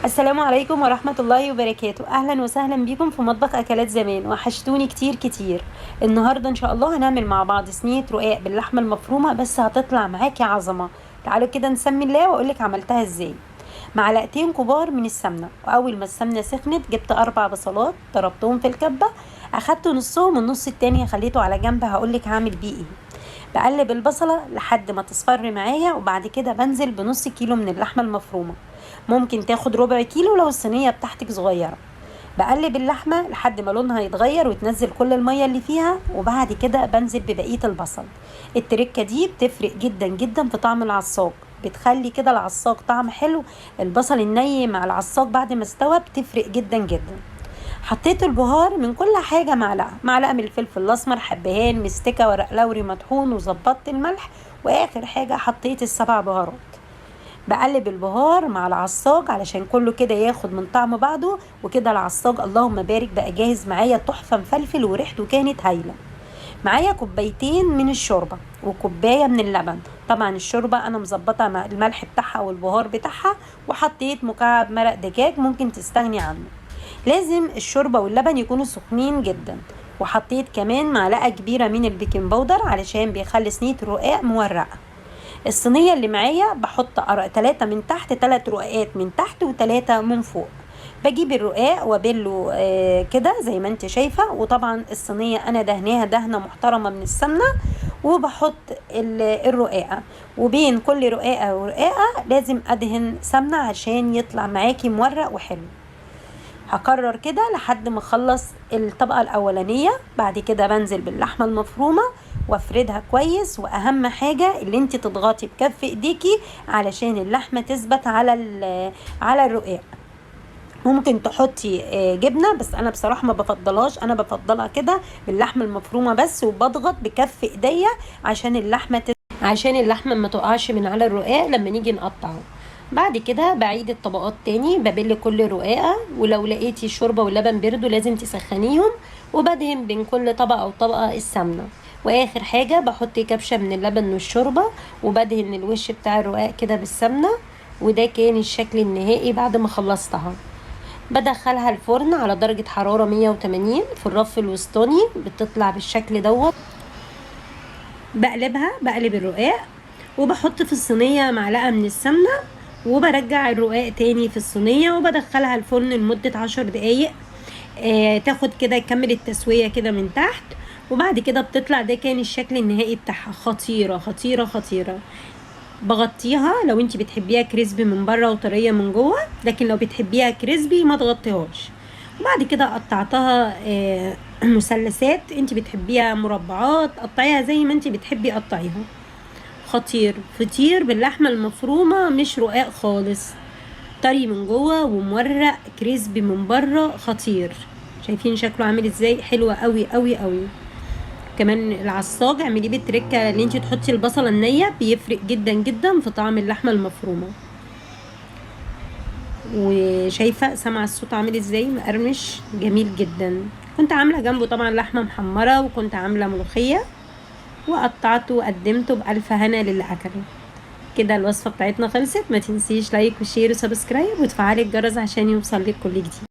السلام عليكم ورحمة الله وبركاته. أهلا وسهلا بكم في مطبخ أكلات زمان. وحشتوني كتير كتير. النهاردة إن شاء الله هنعمل مع بعض صينية رقاق باللحمة المفرومة، بس هتطلع معاكي عظمة. تعالوا كده نسمي الله وأقولك عملتها إزاي. معلقتين كبار من السمنة، وأول ما السمنة سخنت جبت 4 بصلات ضربتهم في الكبة، أخدت نصهم والنص التاني خليته على جنب، هقولك هعمل بيه إيه. بقلب البصلة لحد ما تصفر معايا، وبعد كده بنزل بنص كيلو من اللحمة المفرومة، ممكن تاخد ربع كيلو لو الصينية بتاعتك صغيرة. بقلب اللحمة لحد ما لونها يتغير وتنزل كل المية اللي فيها، وبعد كده بنزل ببقية البصل. التركة دي بتفرق جدا جدا في طعم العصاج، بتخلي كده العصاج طعم حلو. البصل الني مع العصاج بعد ما استوى بتفرق جدا جدا. حطيت البهار من كل حاجة، معلقة من الفلفل الأسمر، حبهان، مستكة، ورق لوري مطحون، وظبطت الملح. وآخر حاجة حطيت ال7 بهارات. بقلب البهار مع العصاج علشان كله كده ياخد من طعم بعضه، وكده العصاج اللهم بارك بقى جاهز معايا، تحفة مفلفل وريحته كانت هايلة. معايا كوبايتين من الشوربة وكوباية من اللبن. طبعا الشوربة انا مظبطة مع الملح بتاعها والبهار بتاعها، وحطيت مكعب مرق دجاج ممكن تستغني عنه. لازم الشوربة واللبن يكونوا سخنين جدا. وحطيت كمان معلقة كبيرة من البيكنج باودر علشان بيخلي صينية الرقاق مورقة. الصينية اللي معايا بحط 3 من تحت، 3 رقاقات من تحت و3 من فوق. بجيب الرقاق وابله كده زي ما انت شايفة. وطبعا الصينية انا دهناها دهنة محترمة من السمنة، وبحط الرقاقة، وبين كل رقاقة ورقاقة لازم ادهن سمنة عشان يطلع معاكي مورق وحلو. هكرر كده لحد ما اخلص الطبقة الاولانية. بعد كده بنزل باللحمة المفرومة وافردها كويس، واهم حاجة اللي انت تضغطي بكف ايديكي علشان اللحمة تثبت على الرقاق. ممكن تحطي جبنة، بس انا بصراحة ما بفضلهاش، انا بفضلها كده باللحمة المفرومة بس، وبضغط بكف ايديا عشان اللحمة ما تقعش من على الرقاق لما نيجي نقطعه. بعد كده بعيد الطبقات تاني، ببل كل رقاقة، ولو لقيتي الشوربة واللبن بردوا لازم تسخنيهم. وبدهن بين كل طبقة وطبقة السمنة. واخر حاجة بحط كبشة من اللبن والشوربة، وبدهن الوش بتاع الرقاق كده بالسمنة. وده كان الشكل النهائي بعد ما خلصتها. بدخلها الفرن على درجة حرارة 180 في الرف الوسطاني، بتطلع بالشكل دوت. بقلب الرقاق، وبحط في الصينية معلقة من السمنة، وبرجع الرقاق تاني في الصينية، وبدخلها الفرن لمدة 10 دقايق. تاخد كده يكمل التسوية كده من تحت. وبعد كده بتطلع. ده كان الشكل النهائي بتاعها. خطيرة خطيرة خطيرة. بغطيها لو انت بتحبيها كريسبي من بره وطرية من جوه، لكن لو بتحبيها كريسبي ما تغطيهاش. وبعد كده قطعتها مثلثات، انت بتحبيها مربعات قطعيها زي ما انت بتحبي قطعيها. خطير. فطير باللحمة المفرومة، مش رقاق خالص، طري من جوه ومورق كريسبي من بره. خطير. شايفين شكله عامل ازاي؟ حلوة قوي قوي قوي. كمان العصاج اعمليه بالتركه اللي انت تحطي البصله النيه، بيفرق جدا جدا في طعم اللحمه المفرومه. وشايفه سمع الصوت عامل ازاي؟ مقرمش جميل جدا. كنت عامله جنبه طبعا لحمه محمره، وكنت عامله ملوخيه، وقطعته وقدمته بألف هنا للي اكله. كده الوصفه بتاعتنا خلصت. ما تنسيش لايك وشير وسبسكرايب وتفعلي الجرس عشان يوصل لك كل جديد.